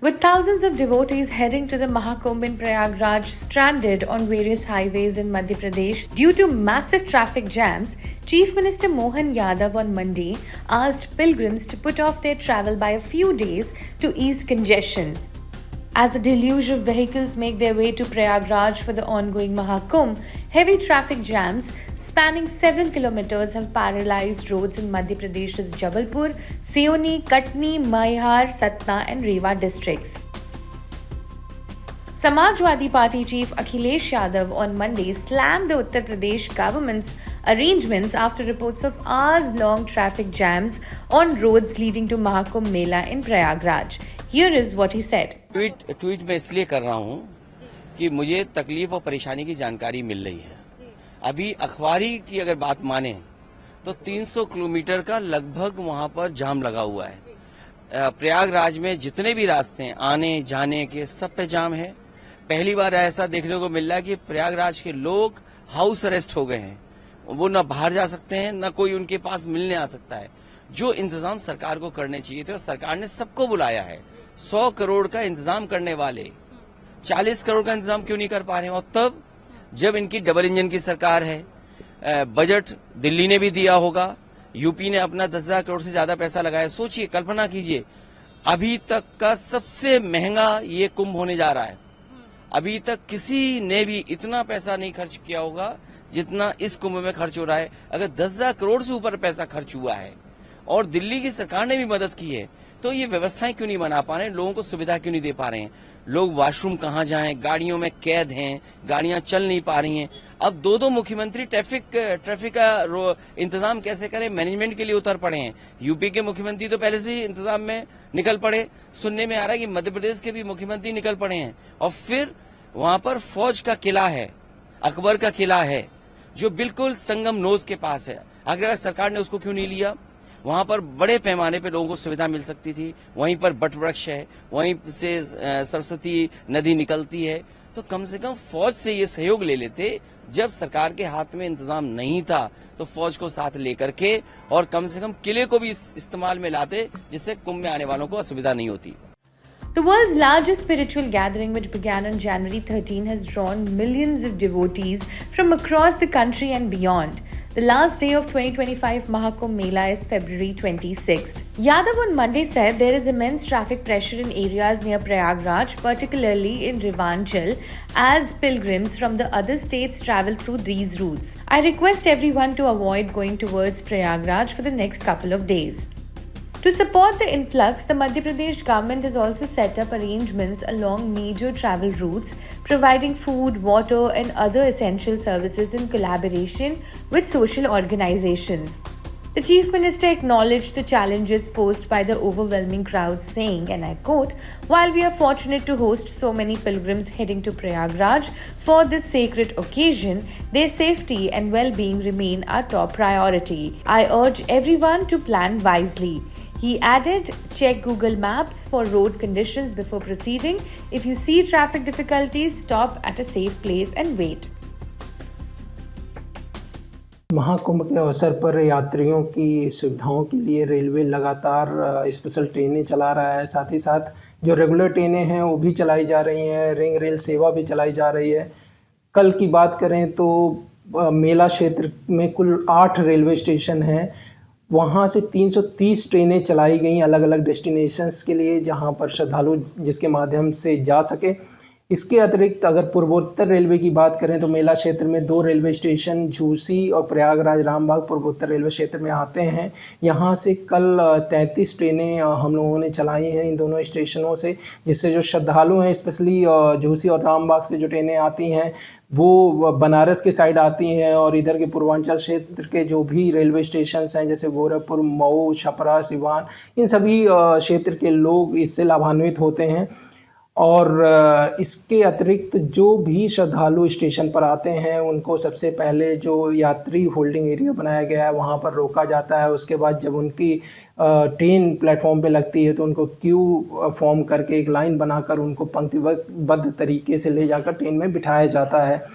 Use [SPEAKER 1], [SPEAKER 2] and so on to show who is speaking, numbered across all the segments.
[SPEAKER 1] With thousands of devotees heading to the Mahakumbh in Prayagraj stranded on various highways in Madhya Pradesh due to massive traffic jams, Chief Minister Mohan Yadav on Monday asked pilgrims to put off their travel by a few days to ease congestion. As a deluge of vehicles make their way to Prayagraj for the ongoing Mahakumbh, heavy traffic jams spanning several kilometers have paralyzed roads in Madhya Pradesh's Jabalpur, Seoni, Katni, Maihar, Satna and Rewa districts. Samajwadi Party chief Akhilesh Yadav on Monday slammed the Uttar Pradesh government's arrangements after reports of hours-long traffic jams on roads leading to Mahakumbh Mela in Prayagraj. Here is what he said.
[SPEAKER 2] Tweet मैं इसलिए कर रहा हूं कि मुझे तकलीफ और परेशानी की जानकारी मिल रही है। अभी अखबारी की अगर बात माने तो 300 किलोमीटर का लगभग वहां पर जाम लगा हुआ है। प्रयागराज में जितने भी रास्ते हैं आने जाने के सब पे जाम है। पहली बार ऐसा देखने को मिल रहा है कि प्रयागराज के लोग हाउस अरेस्ट हो गए हैं। वो न बाहर जा सकते हैं न कोई उनके पास मिलने आ सकता है। जो इंतजाम सरकार को करने चाहिए थे और सरकार ने सबको बुलाया है। 100 करोड़ का इंतजाम करने वाले 40 करोड़ का इंतजाम क्यों नहीं कर पा रहे हैं? और तब जब इनकी डबल इंजन की सरकार है, बजट दिल्ली ने भी दिया होगा, यूपी ने अपना 10,000 करोड़ से ज्यादा पैसा लगाया। सोचिए, कल्पना कीजिए, अभी तक का सबसे महंगा ये कुंभ होने जा रहा है। अभी तक किसी ने भी इतना पैसा नहीं खर्च किया होगा जितना इस कुंभ में खर्च हो रहा है। अगर 10,000 करोड़ से ऊपर पैसा खर्च हुआ है और दिल्ली की सरकार ने भी मदद की है, तो ये व्यवस्थाएं क्यों नहीं बना पा रहे हैं? लोगों को सुविधा क्यों नहीं दे पा रहे हैं? लोग वॉशरूम कहाँ जाएं? गाड़ियों में कैद हैं, गाड़ियां चल नहीं पा रही हैं। अब दो मुख्यमंत्री ट्रैफिक का इंतजाम कैसे करें, मैनेजमेंट के लिए उतर पड़े हैं। यूपी के मुख्यमंत्री तो पहले से ही इंतजाम में निकल पड़े। सुनने में आ रहा है कि मध्य प्रदेश के भी मुख्यमंत्री निकल पड़े हैं। और फिर वहां पर फौज का किला है, अकबर का किला है, जो बिल्कुल संगम नोज के पास है। अगर सरकार ने उसको क्यों नहीं लिया? वहां पर बड़े पैमाने पे लोगों को सुविधा मिल सकती थी। वहीं पर बट वृक्ष है, वहीं से सरस्वती नदी निकलती है। तो कम से कम फौज से ये सहयोग ले लेते। जब सरकार के हाथ में इंतजाम नहीं था तो फौज को साथ लेकर के और कम से कम किले को भी इस्तेमाल में लाते, जिससे कुंभ में आने वालों को असुविधा नहीं होती।
[SPEAKER 1] The world's largest spiritual gathering, which began on January 13, has drawn millions of devotees from across the country and beyond. The last day of 2025 Mahakumbh Mela is February 26th. Yadav on Monday said there is immense traffic pressure in areas near Prayagraj, particularly in Revanchal, as pilgrims from the other states travel through these routes. I request everyone to avoid going towards Prayagraj for the next couple of days. To support the influx, the Madhya Pradesh government has also set up arrangements along major travel routes, providing food, water, and other essential services in collaboration with social organizations. The Chief Minister acknowledged the challenges posed by the overwhelming crowds, saying, and I quote, "While we are fortunate to host so many pilgrims heading to Prayagraj for this sacred occasion, their safety and well-being remain our top priority. I urge everyone to plan wisely." He added, check Google Maps for road conditions before proceeding. If you see traffic difficulties, stop at a safe place and wait.
[SPEAKER 3] Mahakumbh के अवसर पर यात्रियों की सुविधाओं के लिए railway लगातार special ट्रेनें चला रहा है। साथ ही साथ जो रेगुलर ट्रेनें हैं वो भी चलाई जा रही हैं, रिंग रेल सेवा भी चलाई जा रही है। कल की बात करें तो मेला क्षेत्र में कुल 8 रेलवे स्टेशन हैं। वहाँ से 330 ट्रेनें चलाई गई अलग अलग डेस्टिनेशंस के लिए, जहाँ पर श्रद्धालु जिसके माध्यम से जा सके। इसके अतिरिक्त अगर पूर्वोत्तर रेलवे की बात करें तो मेला क्षेत्र में 2 रेलवे स्टेशन झूसी और प्रयागराज रामबाग पूर्वोत्तर रेलवे क्षेत्र में आते हैं। यहाँ से कल 33 ट्रेनें हम लोगों ने चलाई हैं इन दोनों स्टेशनों से, जिससे जो श्रद्धालु हैं स्पेशली झूसी और रामबाग से जो ट्रेनें आती हैं वो बनारस के साइड आती हैं और इधर के पूर्वांचल क्षेत्र के जो भी रेलवे स्टेशंस हैं जैसे गोरखपुर, मऊ, छपरा, सिवान, इन सभी क्षेत्र के लोग इससे लाभान्वित होते हैं। और इसके अतिरिक्त जो भी श्रद्धालु स्टेशन पर आते हैं उनको सबसे पहले जो यात्री होल्डिंग एरिया बनाया गया है वहाँ पर रोका जाता है। उसके बाद जब उनकी ट्रेन प्लेटफॉर्म पे लगती है तो उनको क्यू फॉर्म करके एक लाइन बनाकर उनको पंक्तिबद्ध तरीके से ले जाकर ट्रेन में बिठाया जाता है।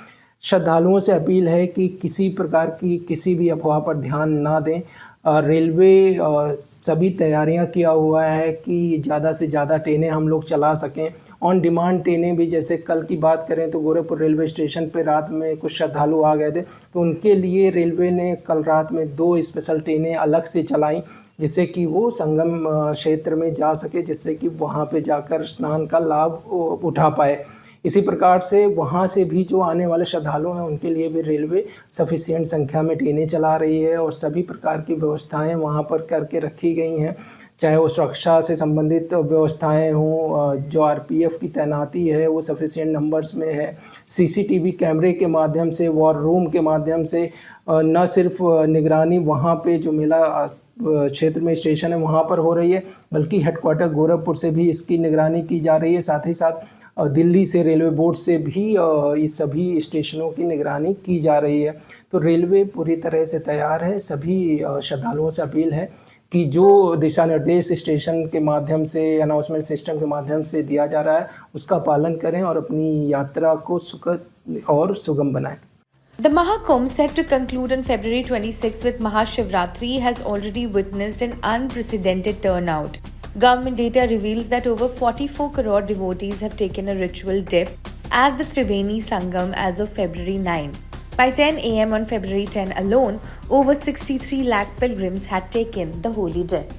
[SPEAKER 3] श्रद्धालुओं से अपील है कि किसी प्रकार की किसी भी अफवाह पर ध्यान ना दें। रेलवे सभी तैयारियां किया हुआ है कि ज़्यादा से ज़्यादा ट्रेनें हम लोग चला सकें। ऑन डिमांड ट्रेनें भी, जैसे कल की बात करें तो गोरखपुर रेलवे स्टेशन पे रात में कुछ श्रद्धालु आ गए थे, तो उनके लिए रेलवे ने कल रात में 2 स्पेशल ट्रेनें अलग से चलाई, जिससे कि वो संगम क्षेत्र में जा सके, जिससे कि वहाँ पे जाकर स्नान का लाभ उठा पाए। इसी प्रकार से वहाँ से भी जो आने वाले श्रद्धालु हैं उनके लिए भी रेलवे सफिशिएंट संख्या में ट्रेनें चला रही है और सभी प्रकार की व्यवस्थाएं वहाँ पर करके रखी गई हैं, चाहे वो सुरक्षा से संबंधित व्यवस्थाएं हों, जो आरपीएफ की तैनाती है वो सफिशिएंट नंबर्स में है, सीसीटीवी कैमरे के माध्यम से, वॉर रूम के माध्यम से न सिर्फ निगरानी वहाँ पे जो मेला क्षेत्र में स्टेशन है वहाँ पर हो रही है, बल्कि हेडक्वार्टर गोरखपुर से भी इसकी निगरानी की जा रही है। साथ ही साथ दिल्ली से रेलवे बोर्ड से भी इस सभी स्टेशनों की निगरानी की जा रही है। तो रेलवे पूरी तरह से तैयार है। सभी श्रद्धालुओं से अपील है कि जो दिशा निर्देश स्टेशन के माध्यम से, अनाउंसमेंट सिस्टम के माध्यम से दिया जा रहा है, उसका पालन करें और अपनी यात्रा को सुखद और सुगम बनाएं।
[SPEAKER 1] The Mahakumbh, set to conclude on February 26 with Mahashivratri, has already witnessed an unprecedented turnout. Government data reveals that over 44 crore devotees have taken a ritual dip at the Triveni Sangam as of February 9. By 10 am on February 10 alone, over 63 lakh pilgrims had taken the holy dip.